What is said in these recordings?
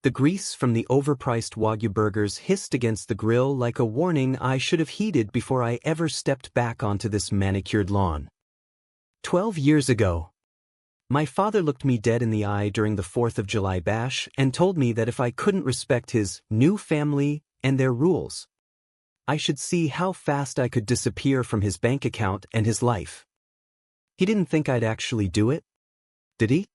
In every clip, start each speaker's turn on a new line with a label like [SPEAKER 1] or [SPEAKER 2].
[SPEAKER 1] The grease from the overpriced Wagyu burgers hissed against the grill like a warning I should have heeded before I ever stepped back onto this manicured lawn. 12 years ago, my father looked me dead in the eye during the 4th of July bash and told me that if I couldn't respect his new family and their rules, I should see how fast I could disappear from his bank account and his life. He didn't think I'd actually do it, did he?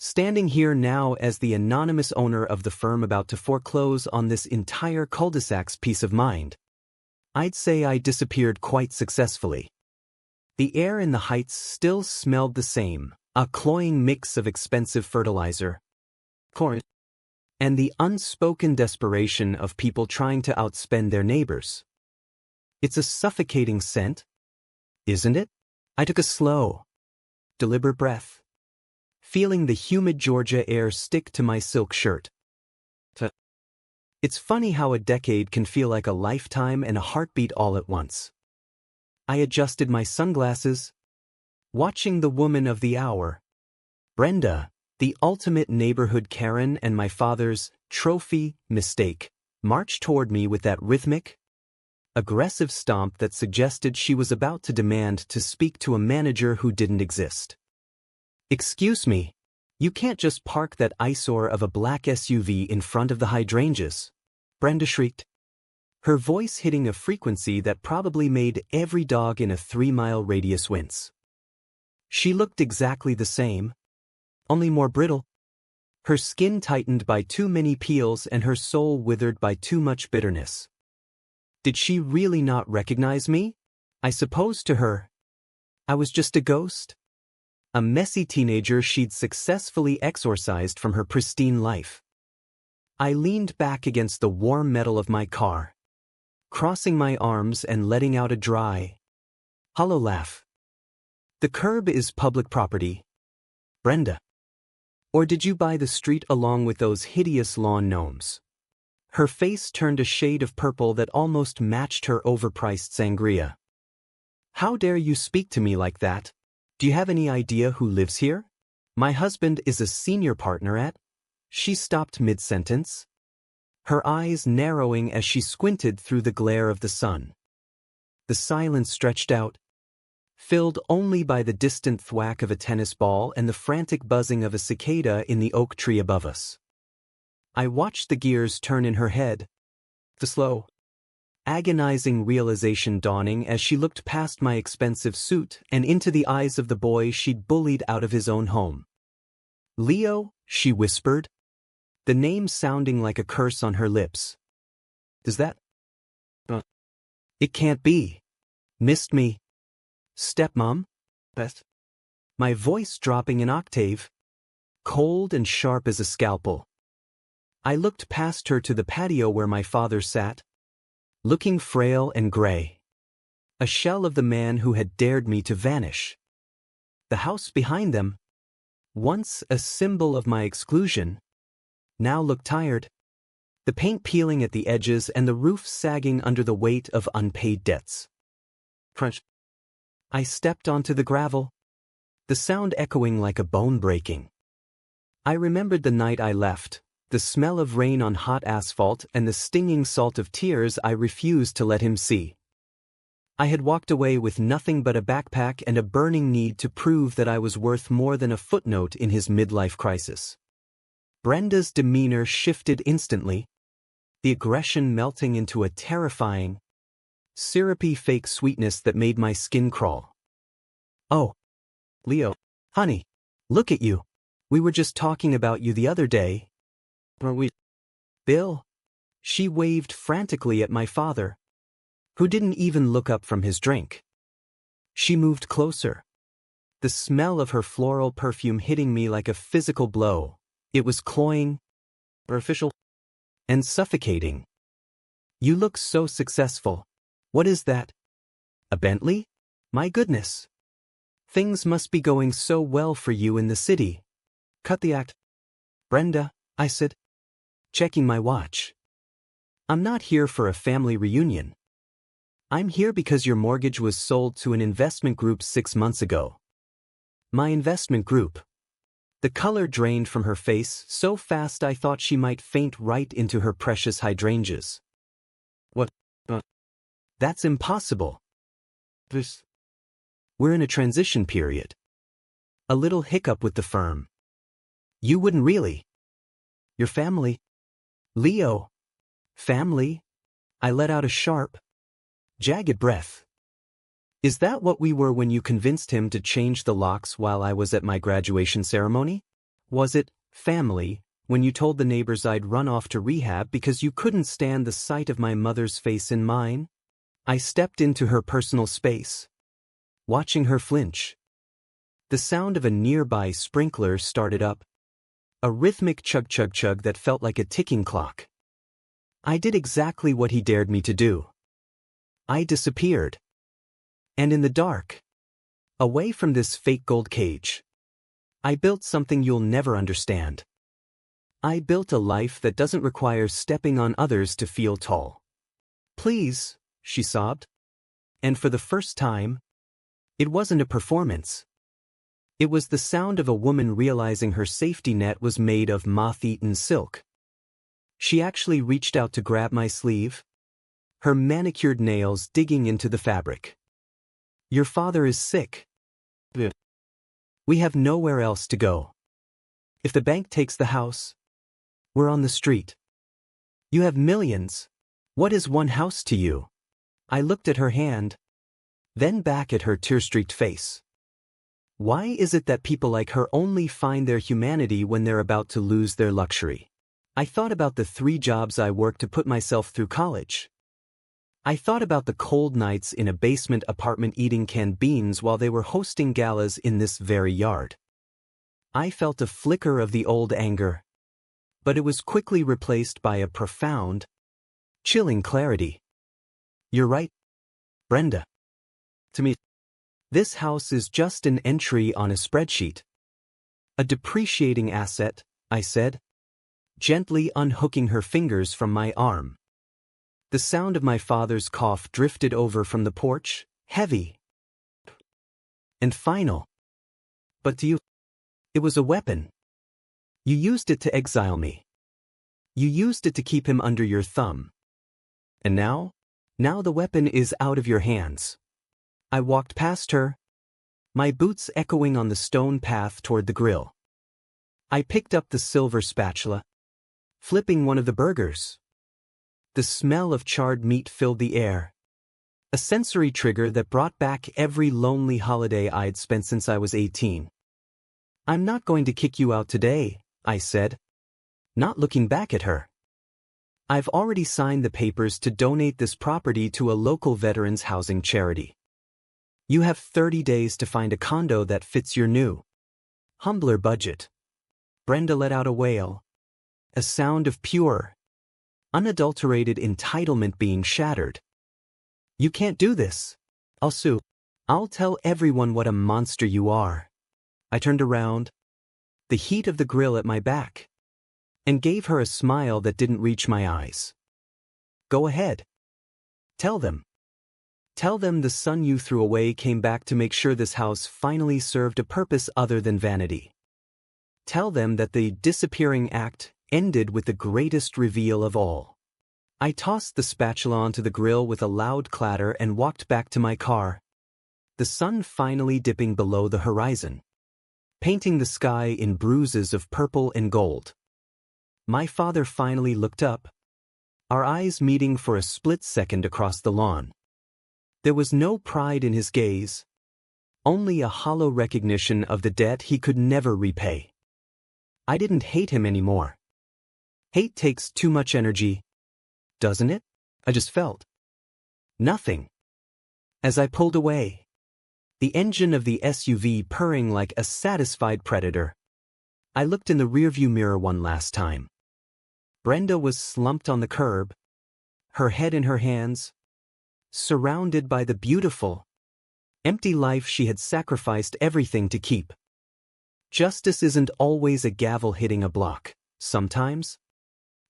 [SPEAKER 1] Standing here now as the anonymous owner of the firm about to foreclose on this entire cul-de-sac's peace of mind, I'd say I disappeared quite successfully. The air in the Heights still smelled the same, a cloying mix of expensive fertilizer, corn, and the unspoken desperation of people trying to outspend their neighbors. It's a suffocating scent, isn't it? I took a slow, deliberate breath, feeling the humid Georgia air stick to my silk shirt. It's funny how a decade can feel like a lifetime and a heartbeat all at once. I adjusted my sunglasses, watching the woman of the hour, Brenda, the ultimate neighborhood Karen and my father's trophy mistake, march toward me with that rhythmic, aggressive stomp that suggested she was about to demand to speak to a manager who didn't exist. "Excuse me, you can't just park that eyesore of a black SUV in front of the hydrangeas," Brenda shrieked, her voice hitting a frequency that probably made every dog in a 3-mile radius wince. She looked exactly the same, only more brittle. Her skin tightened by too many peels and her soul withered by too much bitterness. Did she really not recognize me? I suppose to her, I was just a ghost? A messy teenager she'd successfully exorcised from her pristine life. I leaned back against the warm metal of my car, crossing my arms and letting out a dry, hollow laugh. The curb is public property, Brenda. Or did you buy the street along with those hideous lawn gnomes? Her face turned a shade of purple that almost matched her overpriced sangria. How dare you speak to me like that? Do you have any idea who lives here? My husband is a senior partner at... She stopped mid-sentence, her eyes narrowing as she squinted through the glare of the sun. The silence stretched out, filled only by the distant thwack of a tennis ball and the frantic buzzing of a cicada in the oak tree above us. I watched the gears turn in her head, the slow, agonizing realization dawning as she looked past my expensive suit and into the eyes of the boy she'd bullied out of his own home. "Leo," she whispered, the name sounding like a curse on her lips. "Does that... It can't be. Missed me. Stepmom? Best?" My voice dropping an octave, cold and sharp as a scalpel. I looked past her to the patio where my father sat, looking frail and gray, a shell of the man who had dared me to vanish. The house behind them, once a symbol of my exclusion, now looked tired, the paint peeling at the edges and the roof sagging under the weight of unpaid debts. Crunch. I stepped onto the gravel, the sound echoing like a bone breaking. I remembered the night I left, the smell of rain on hot asphalt and the stinging salt of tears I refused to let him see. I had walked away with nothing but a backpack and a burning need to prove that I was worth more than a footnote in his midlife crisis. Brenda's demeanor shifted instantly, the aggression melting into a terrifying, syrupy fake sweetness that made my skin crawl. "Oh, Leo, honey, look at you. We were just talking about you the other day. Were we? Bill?" She waved frantically at my father, who didn't even look up from his drink. She moved closer, the smell of her floral perfume hitting me like a physical blow. It was cloying, artificial, and suffocating. "You look so successful. What is that? A Bentley? My goodness. Things must be going so well for you in the city." "Cut the act, Brenda," I said, checking my watch. "I'm not here for a family reunion. I'm here because your mortgage was sold to an investment group 6 months ago." "My investment group? The color drained from her face so fast I thought she might faint right into her precious hydrangeas. What? That's impossible. We're in a transition period. A little hiccup with the firm. You wouldn't really. Your family? Leo. Family? I let out a sharp, jagged breath. Is that what we were when you convinced him to change the locks while I was at my graduation ceremony? Was it family when you told the neighbors I'd run off to rehab because you couldn't stand the sight of my mother's face in mine? I stepped into her personal space, watching her flinch. The sound of a nearby sprinkler started up, a rhythmic chug-chug-chug that felt like a ticking clock. I did exactly what he dared me to do. I disappeared. And in the dark, away from this fake gold cage, I built something you'll never understand. I built a life that doesn't require stepping on others to feel tall. Please, she sobbed. And for the first time, it wasn't a performance. It was the sound of a woman realizing her safety net was made of moth-eaten silk. She actually reached out to grab my sleeve, her manicured nails digging into the fabric. Your father is sick. We have nowhere else to go. If the bank takes the house, we're on the street. You have millions. What is one house to you? I looked at her hand, then back at her tear-streaked face. Why is it that people like her only find their humanity when they're about to lose their luxury? I thought about the 3 jobs I worked to put myself through college. I thought about the cold nights in a basement apartment eating canned beans while they were hosting galas in this very yard. I felt a flicker of the old anger, but it was quickly replaced by a profound, chilling clarity. You're right, Brenda. To me, this house is just an entry on a spreadsheet. A depreciating asset, I said, gently unhooking her fingers from my arm. The sound of my father's cough drifted over from the porch, heavy and final. But to you, it was a weapon. You used it to exile me. You used it to keep him under your thumb. And now the weapon is out of your hands. I walked past her, my boots echoing on the stone path toward the grill. I picked up the silver spatula, flipping one of the burgers. The smell of charred meat filled the air, a sensory trigger that brought back every lonely holiday I'd spent since I was 18. I'm not going to kick you out today, I said, not looking back at her. I've already signed the papers to donate this property to a local veterans housing charity. You have 30 days to find a condo that fits your new, humbler budget. Brenda let out a wail, a sound of pure, unadulterated entitlement being shattered. You can't do this. I'll sue. I'll tell everyone what a monster you are. I turned around, the heat of the grill at my back, and gave her a smile that didn't reach my eyes. Go ahead. Tell them. Tell them the son you threw away came back to make sure this house finally served a purpose other than vanity. Tell them that the disappearing act ended with the greatest reveal of all. I tossed the spatula onto the grill with a loud clatter and walked back to my car, the sun finally dipping below the horizon, painting the sky in bruises of purple and gold. My father finally looked up, our eyes meeting for a split second across the lawn. There was no pride in his gaze, only a hollow recognition of the debt he could never repay. I didn't hate him anymore. Hate takes too much energy, doesn't it? I just felt nothing. As I pulled away, the engine of the SUV purring like a satisfied predator, I looked in the rearview mirror one last time. Brenda was slumped on the curb, her head in her hands, surrounded by the beautiful, empty life she had sacrificed everything to keep. Justice isn't always a gavel hitting a block. Sometimes,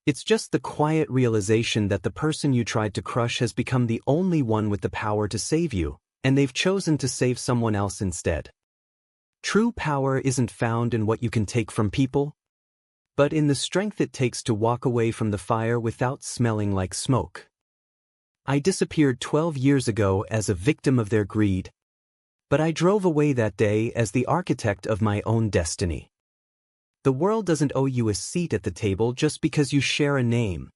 [SPEAKER 1] it's just the quiet realization that the person you tried to crush has become the only one with the power to save you, and they've chosen to save someone else instead. True power isn't found in what you can take from people, but in the strength it takes to walk away from the fire without smelling like smoke. I disappeared 12 years ago as a victim of their greed, but I drove away that day as the architect of my own destiny. The world doesn't owe you a seat at the table just because you share a name,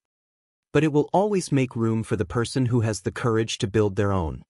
[SPEAKER 1] but it will always make room for the person who has the courage to build their own.